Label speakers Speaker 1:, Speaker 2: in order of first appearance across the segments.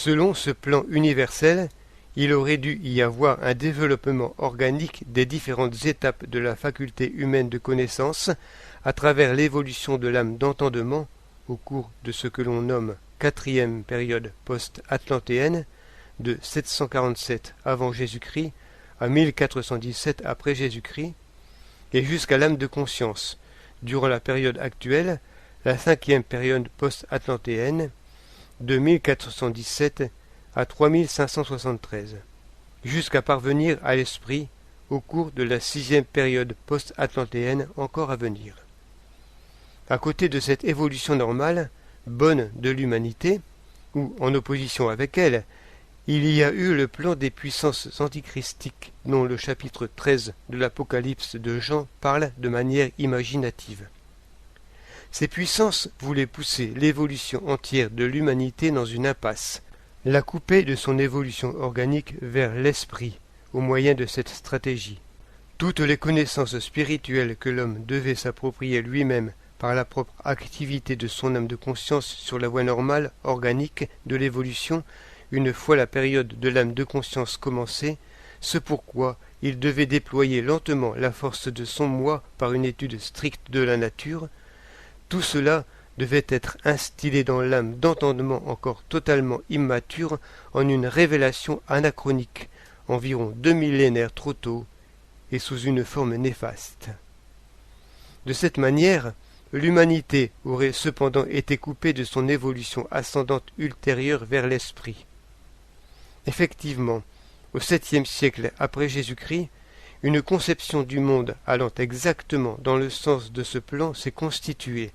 Speaker 1: Selon ce plan universel, il aurait dû y avoir un développement organique des différentes étapes de la faculté humaine de connaissance à travers l'évolution de l'âme d'entendement au cours de ce que l'on nomme quatrième période post-atlantéenne, de 747 avant Jésus-Christ à 1417 après Jésus-Christ, et jusqu'à l'âme de conscience, durant la période actuelle, la cinquième période post-atlantéenne, de 1417 à 3573, jusqu'à parvenir à l'esprit au cours de la sixième période post-atlantéenne encore à venir. À côté de cette évolution normale, bonne de l'humanité, ou en opposition avec elle, il y a eu le plan des puissances antichristiques dont le chapitre 13 de l'Apocalypse de Jean parle de manière imaginative. Ces puissances voulaient pousser l'évolution entière de l'humanité dans une impasse, la couper de son évolution organique vers l'esprit au moyen de cette stratégie. Toutes les connaissances spirituelles que l'homme devait s'approprier lui-même par la propre activité de son âme de conscience sur la voie normale, organique de l'évolution, une fois la période de l'âme de conscience commencée, ce pourquoi il devait déployer lentement la force de son moi par une étude stricte de la nature, tout cela devait être instillé dans l'âme d'entendement encore totalement immature en une révélation anachronique, environ 2 millénaires trop tôt, et sous une forme néfaste. De cette manière, l'humanité aurait cependant été coupée de son évolution ascendante ultérieure vers l'esprit. Effectivement, au 7e siècle après Jésus-Christ, une conception du monde allant exactement dans le sens de ce plan s'est constituée,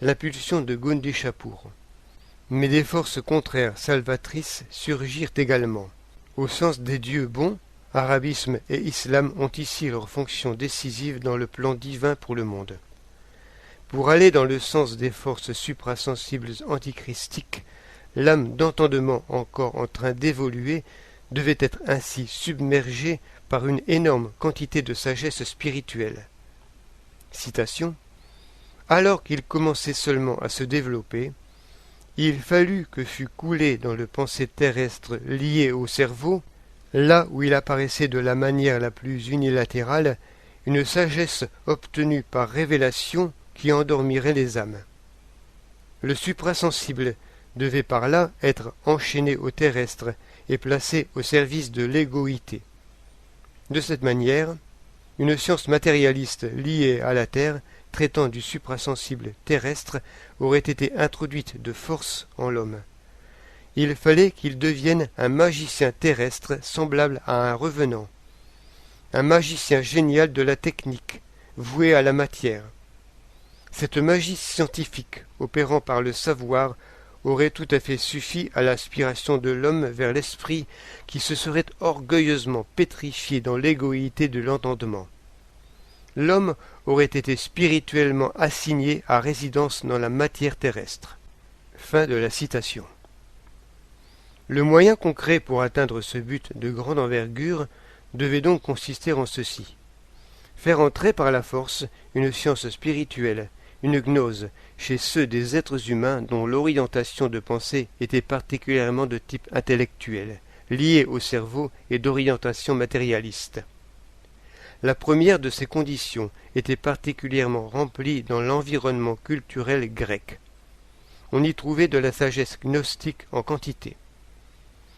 Speaker 1: l'impulsion de Gundishapur. Mais des forces contraires salvatrices surgirent également. Au sens des dieux bons, arabisme et islam ont ici leur fonction décisive dans le plan divin pour le monde. Pour aller dans le sens des forces suprasensibles antichristiques, l'âme d'entendement encore en train d'évoluer devait être ainsi submergée par une énorme quantité de sagesse spirituelle. Citation. Alors qu'il commençait seulement à se développer, il fallut que fût coulé dans le pensée terrestre lié au cerveau, là où il apparaissait de la manière la plus unilatérale, une sagesse obtenue par révélation qui endormirait les âmes. Le suprasensible devait par là être enchaîné au terrestre et placé au service de l'égoïté. De cette manière, une science matérialiste liée à la terre, traitant du suprasensible terrestre, aurait été introduite de force en l'homme. Il fallait qu'il devienne un magicien terrestre semblable à un revenant, un magicien génial de la technique, voué à la matière. Cette magie scientifique, opérant par le savoir, aurait tout à fait suffi à l'aspiration de l'homme vers l'esprit qui se serait orgueilleusement pétrifié dans l'égoïté de l'entendement. L'homme aurait été spirituellement assigné à résidence dans la matière terrestre. Fin de la citation. Le moyen concret pour atteindre ce but de grande envergure devait donc consister en ceci: faire entrer par la force une science spirituelle, une gnose, chez ceux des êtres humains dont l'orientation de pensée était particulièrement de type intellectuel, liée au cerveau et d'orientation matérialiste. La première de ces conditions était particulièrement remplie dans l'environnement culturel grec. On y trouvait de la sagesse gnostique en quantité.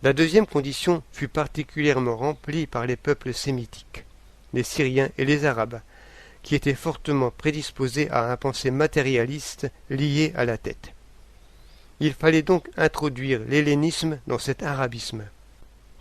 Speaker 1: La deuxième condition fut particulièrement remplie par les peuples sémitiques, les Syriens et les Arabes, qui étaient fortement prédisposés à un pensée matérialiste lié à la tête. Il fallait donc introduire l'hellénisme dans cet arabisme.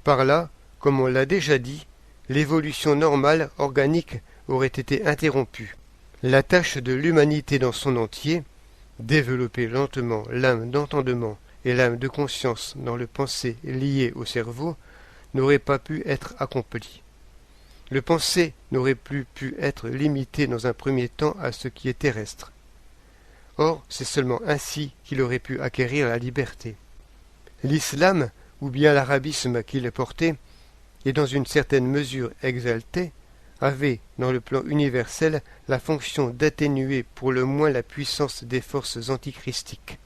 Speaker 1: Par là, comme on l'a déjà dit, l'évolution normale organique aurait été interrompue. La tâche de l'humanité dans son entier, développer lentement l'âme d'entendement et l'âme de conscience dans le pensée lié au cerveau, n'aurait pas pu être accomplie. Le pensée n'aurait plus pu être limité dans un premier temps à ce qui est terrestre. Or, c'est seulement ainsi qu'il aurait pu acquérir la liberté. L'islam, ou bien l'arabisme qu'il portait, et dans une certaine mesure exalté, avait, dans le plan universel, la fonction d'atténuer pour le moins la puissance des forces antichristiques.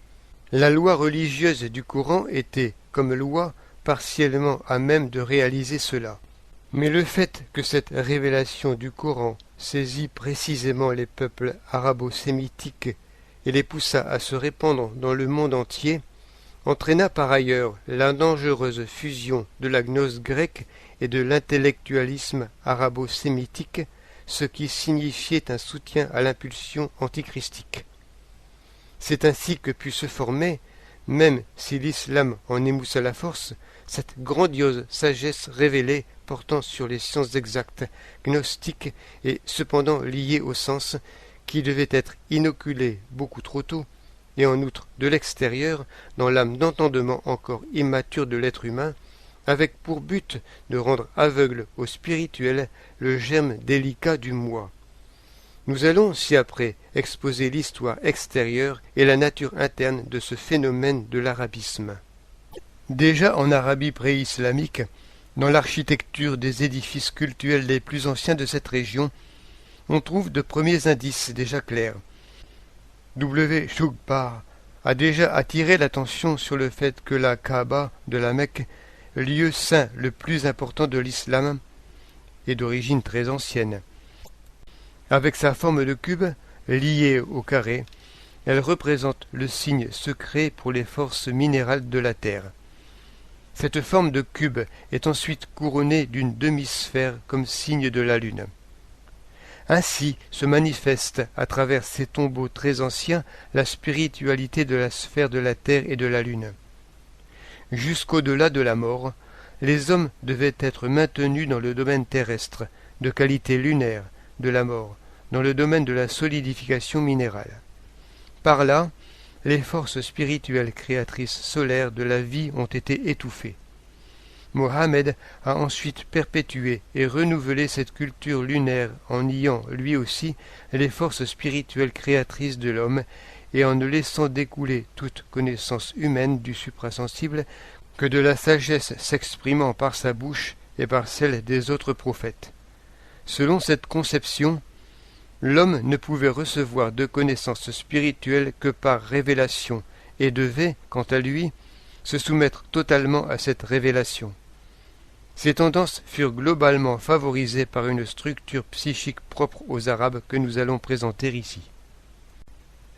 Speaker 1: La loi religieuse du Coran était, comme loi, partiellement à même de réaliser cela. Mais le fait que cette révélation du Coran saisit précisément les peuples arabo-sémitiques et les poussa à se répandre dans le monde entier, entraîna par ailleurs la dangereuse fusion de la gnose grecque et de l'intellectualisme arabo-sémitique, ce qui signifiait un soutien à l'impulsion antichristique. C'est ainsi que put se former, même si l'islam en émoussa la force, cette grandiose sagesse révélée portant sur les sciences exactes, gnostiques et cependant liées au sens, qui devait être inoculée beaucoup trop tôt, et en outre de l'extérieur, dans l'âme d'entendement encore immature de l'être humain, avec pour but de rendre aveugle au spirituel le germe délicat du moi. Nous allons ci-après exposer l'histoire extérieure et la nature interne de ce phénomène de l'arabisme. Déjà en Arabie pré-islamique, dans l'architecture des édifices cultuels les plus anciens de cette région, on trouve de premiers indices déjà clairs. W. Shugbar a déjà attiré l'attention sur le fait que la Kaaba de la Mecque, lieu saint le plus important de l'islam, est d'origine très ancienne. Avec sa forme de cube, liée au carré, elle représente le signe secret pour les forces minérales de la Terre. Cette forme de cube est ensuite couronnée d'une demi-sphère comme signe de la Lune. Ainsi se manifeste à travers ces tombeaux très anciens la spiritualité de la sphère de la Terre et de la Lune. Jusqu'au-delà de la mort, les hommes devaient être maintenus dans le domaine terrestre, de qualité lunaire, de la mort, dans le domaine de la solidification minérale. Par là, les forces spirituelles créatrices solaires de la vie ont été étouffées. Mohammed a ensuite perpétué et renouvelé cette culture lunaire en niant, lui aussi, les forces spirituelles créatrices de l'homme et en ne laissant découler toute connaissance humaine du suprasensible que de la sagesse s'exprimant par sa bouche et par celle des autres prophètes. Selon cette conception, l'homme ne pouvait recevoir de connaissances spirituelles que par révélation et devait, quant à lui, se soumettre totalement à cette révélation. Ces tendances furent globalement favorisées par une structure psychique propre aux Arabes que nous allons présenter ici.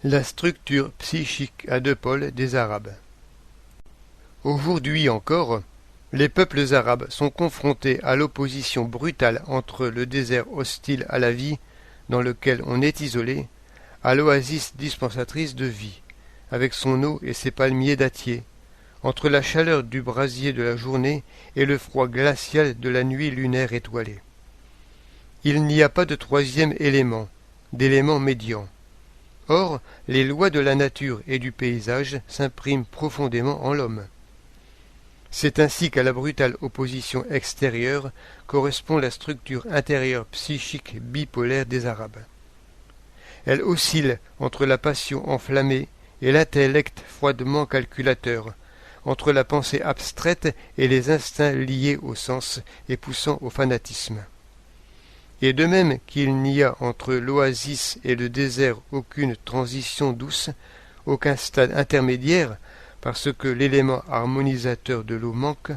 Speaker 1: La structure psychique à deux pôles des Arabes. Aujourd'hui encore, les peuples arabes sont confrontés à l'opposition brutale entre le désert hostile à la vie, dans lequel on est isolé, à l'oasis dispensatrice de vie, avec son eau et ses palmiers dattiers, entre la chaleur du brasier de la journée et le froid glacial de la nuit lunaire étoilée. Il n'y a pas de troisième élément, d'élément médian. Or, les lois de la nature et du paysage s'impriment profondément en l'homme. C'est ainsi qu'à la brutale opposition extérieure correspond la structure intérieure psychique bipolaire des Arabes. Elle oscille entre la passion enflammée et l'intellect froidement calculateur, entre la pensée abstraite et les instincts liés au sens et poussant au fanatisme. Et de même qu'il n'y a entre l'oasis et le désert aucune transition douce, aucun stade intermédiaire, parce que l'élément harmonisateur de l'eau manque,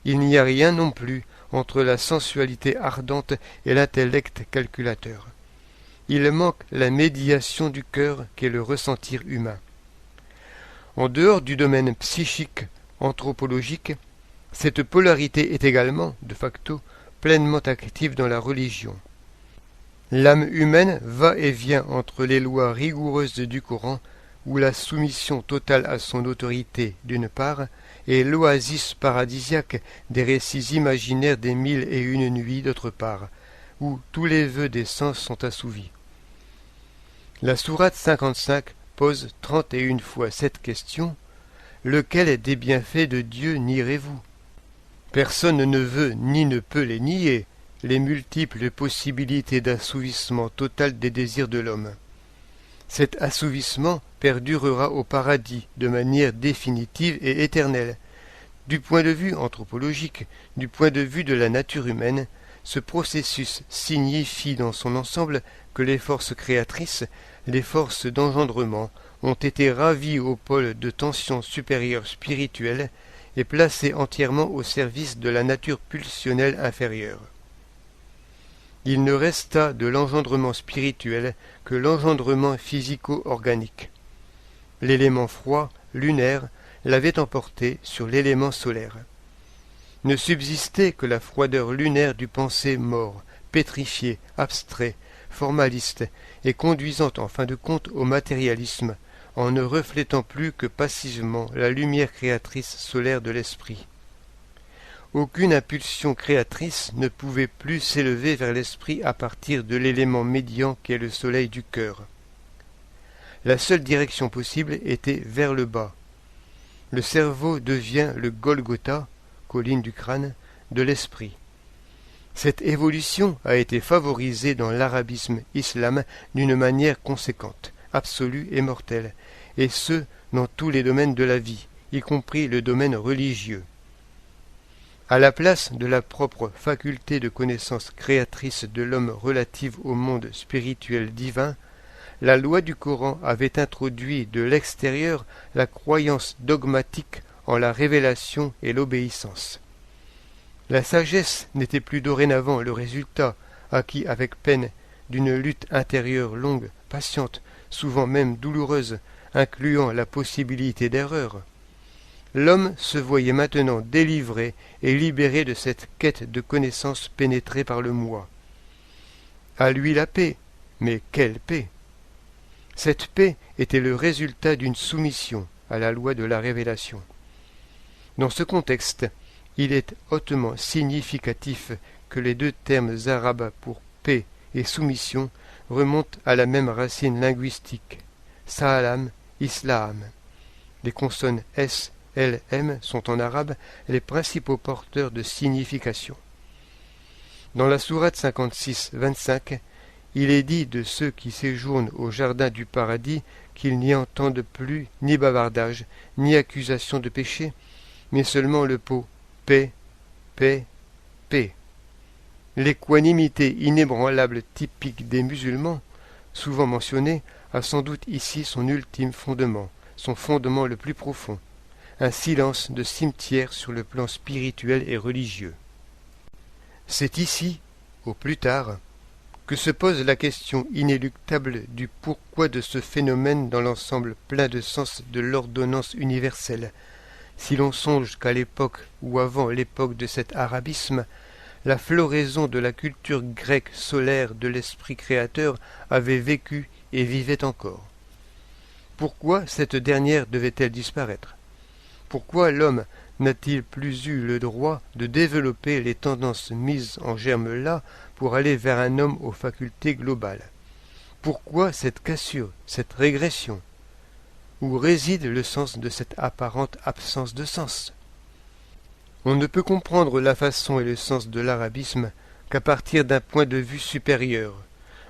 Speaker 1: il n'y a rien non plus entre la sensualité ardente et l'intellect calculateur. Il manque la médiation du cœur qu'est le ressentir humain. En dehors du domaine psychique, anthropologique, cette polarité est également, de facto, pleinement active dans la religion. L'âme humaine va et vient entre les lois rigoureuses du Coran, où la soumission totale à son autorité d'une part, et l'oasis paradisiaque des récits imaginaires des 1001 nuits d'autre part, où tous les vœux des sens sont assouvis. La sourate 55 pose 31 fois cette question: lequel des bienfaits de Dieu nierez-vous? Personne ne veut ni ne peut les nier, les multiples possibilités d'assouvissement total des désirs de l'homme. Cet assouvissement perdurera au paradis de manière définitive et éternelle. Du point de vue anthropologique, du point de vue de la nature humaine, ce processus signifie dans son ensemble que les forces créatrices, les forces d'engendrement, ont été ravis au pôle de tension supérieure spirituelle et placés entièrement au service de la nature pulsionnelle inférieure. Il ne resta de l'engendrement spirituel que l'engendrement physico-organique. L'élément froid, lunaire, l'avait emporté sur l'élément solaire. Ne subsistait que la froideur lunaire du pensée mort, pétrifié, abstrait, formaliste et conduisant en fin de compte au matérialisme, en ne reflétant plus que passivement la lumière créatrice solaire de l'esprit. Aucune impulsion créatrice ne pouvait plus s'élever vers l'esprit à partir de l'élément médian qu'est le soleil du cœur. La seule direction possible était vers le bas. Le cerveau devient le Golgotha, colline du crâne, de l'esprit. Cette évolution a été favorisée dans l'arabisme islam d'une manière conséquente, absolue et mortelle, et ce, dans tous les domaines de la vie, y compris le domaine religieux. À la place de la propre faculté de connaissance créatrice de l'homme relative au monde spirituel divin, la loi du Coran avait introduit de l'extérieur la croyance dogmatique en la révélation et l'obéissance. La sagesse n'était plus dorénavant le résultat, acquis avec peine, d'une lutte intérieure longue, patiente, souvent même douloureuse, incluant la possibilité d'erreur. L'homme se voyait maintenant délivré et libéré de cette quête de connaissance pénétrée par le moi. À lui la paix, mais quelle paix! Cette paix était le résultat d'une soumission à la loi de la révélation. Dans ce contexte, il est hautement significatif que les deux termes arabes pour paix et soumission remontent à la même racine linguistique, Sa'alam, Islam. Les consonnes S, L, M sont en arabe les principaux porteurs de signification. Dans la sourate 56-25, il est dit de ceux qui séjournent au jardin du paradis qu'ils n'y entendent plus ni bavardage, ni accusation de péché, mais seulement le pot paix, paix, paix. L'équanimité inébranlable typique des musulmans, souvent mentionnée, a sans doute ici son ultime fondement, son fondement le plus profond, un silence de cimetière sur le plan spirituel et religieux. C'est ici, au plus tard, que se pose la question inéluctable du pourquoi de ce phénomène dans l'ensemble plein de sens de l'ordonnance universelle, si l'on songe qu'à l'époque ou avant l'époque de cet arabisme, la floraison de la culture grecque solaire de l'esprit créateur avait vécu et vivait encore. Pourquoi cette dernière devait-elle disparaître? Pourquoi l'homme n'a-t-il plus eu le droit de développer les tendances mises en germe là pour aller vers un homme aux facultés globales? Pourquoi cette cassure, cette régression? Où réside le sens de cette apparente absence de sens? On ne peut comprendre la façon et le sens de l'arabisme qu'à partir d'un point de vue supérieur,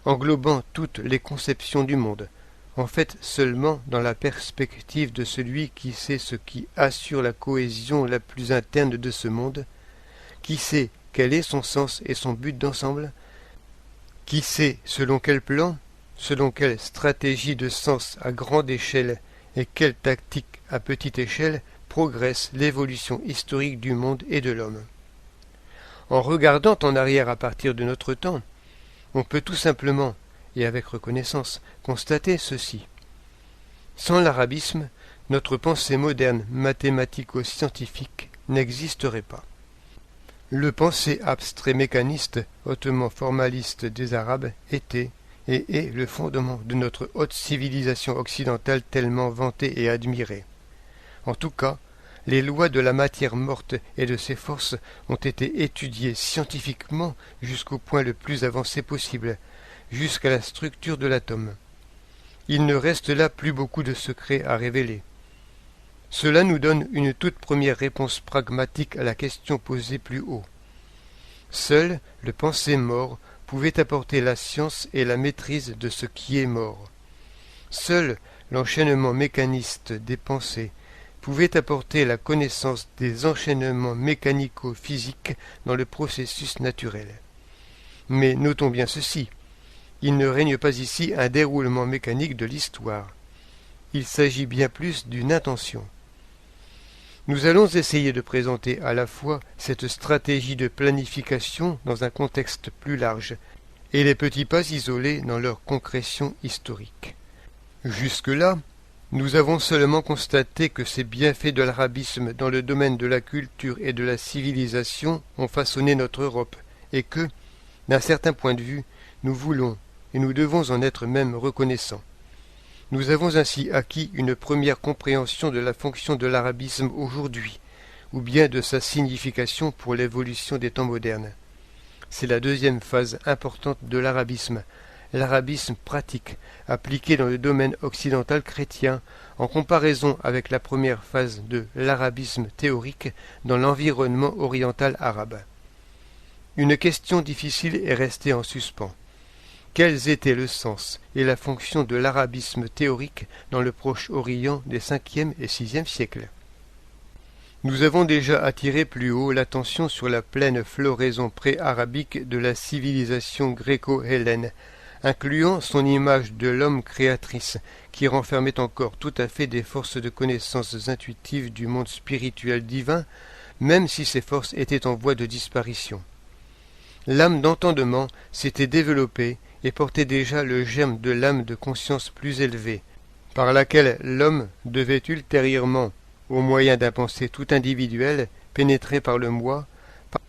Speaker 1: englobant toutes les conceptions du monde, en fait seulement dans la perspective de celui qui sait ce qui assure la cohésion la plus interne de ce monde, qui sait quel est son sens et son but d'ensemble, qui sait selon quel plan, selon quelle stratégie de sens à grande échelle et quelle tactique à petite échelle progresse l'évolution historique du monde et de l'homme. En regardant en arrière à partir de notre temps, on peut tout simplement, et avec reconnaissance, constater ceci. Sans l'arabisme, notre pensée moderne mathématico-scientifique n'existerait pas. Le pensée abstrait mécaniste, hautement formaliste des Arabes était et est le fondement de notre haute civilisation occidentale tellement vantée et admirée. En tout cas, les lois de la matière morte et de ses forces ont été étudiées scientifiquement jusqu'au point le plus avancé possible, jusqu'à la structure de l'atome. Il ne reste là plus beaucoup de secrets à révéler. Cela nous donne une toute première réponse pragmatique à la question posée plus haut. Seul le pensée mort pouvait apporter la science et la maîtrise de ce qui est mort. Seul l'enchaînement mécaniste des pensées pouvait apporter la connaissance des enchaînements mécanico-physiques dans le processus naturel. Mais notons bien ceci, il ne règne pas ici un déroulement mécanique de l'histoire. il s'agit bien plus d'une intention. Nous allons essayer de présenter à la fois cette stratégie de planification dans un contexte plus large et les petits pas isolés dans leur concrétion historique. Jusque-là, nous avons seulement constaté que ces bienfaits de l'arabisme dans le domaine de la culture et de la civilisation ont façonné notre Europe, et que, d'un certain point de vue, nous voulons et nous devons en être même reconnaissants. Nous avons ainsi acquis une première compréhension de la fonction de l'arabisme aujourd'hui, ou bien de sa signification pour l'évolution des temps modernes. C'est la deuxième phase importante de l'arabisme pratique, appliqué dans le domaine occidental chrétien, en comparaison avec la première phase de l'arabisme théorique dans l'environnement oriental arabe. Une question difficile est restée en suspens. Quels étaient le sens et la fonction de l'arabisme théorique dans le Proche-Orient des 5e et 6e siècles? Nous avons déjà attiré plus haut l'attention sur la pleine floraison pré-arabique de la civilisation gréco-hellène, incluant son image de l'homme créatrice, qui renfermait encore tout à fait des forces de connaissances intuitives du monde spirituel divin, même si ces forces étaient en voie de disparition. L'âme d'entendement s'était développée et portait déjà le germe de l'âme de conscience plus élevée, par laquelle l'homme devait ultérieurement, au moyen d'un pensée tout individuel, pénétré par le moi,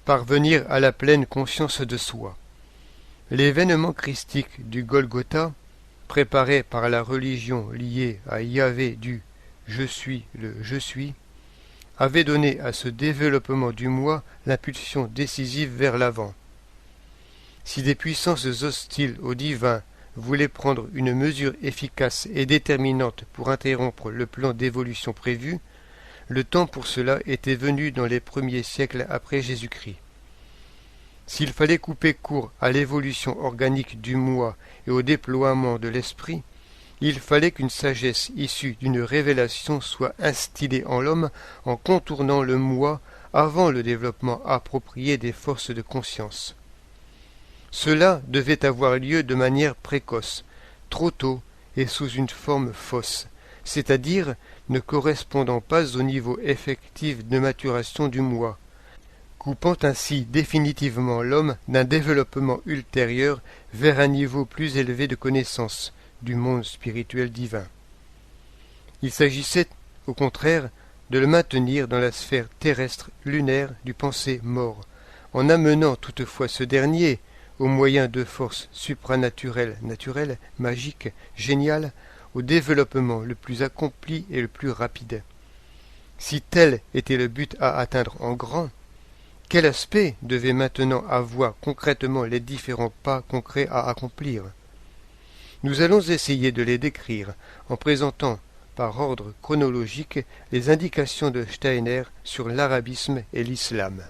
Speaker 1: parvenir à la pleine conscience de soi. L'événement christique du Golgotha, préparé par la religion liée à Yahvé du « Je suis le Je suis », avait donné à ce développement du moi l'impulsion décisive vers l'avant. Si des puissances hostiles au divin voulaient prendre une mesure efficace et déterminante pour interrompre le plan d'évolution prévu, le temps pour cela était venu dans les premiers siècles après Jésus-Christ. S'il fallait couper court à l'évolution organique du moi et au déploiement de l'esprit, il fallait qu'une sagesse issue d'une révélation soit instillée en l'homme en contournant le moi avant le développement approprié des forces de conscience. Cela devait avoir lieu de manière précoce, trop tôt et sous une forme fausse, c'est-à-dire ne correspondant pas au niveau effectif de maturation du moi, coupant ainsi définitivement l'homme d'un développement ultérieur vers un niveau plus élevé de connaissance du monde spirituel divin. Il s'agissait, au contraire, de le maintenir dans la sphère terrestre lunaire du pensée mort, en amenant toutefois ce dernier, au moyen de forces supranaturelles, magiques, géniales, au développement le plus accompli et le plus rapide. Si tel était le but à atteindre en grand, quel aspect devaient maintenant avoir concrètement les différents pas concrets à accomplir? Nous allons essayer de les décrire en présentant par ordre chronologique les indications de Steiner sur l'arabisme et l'islam.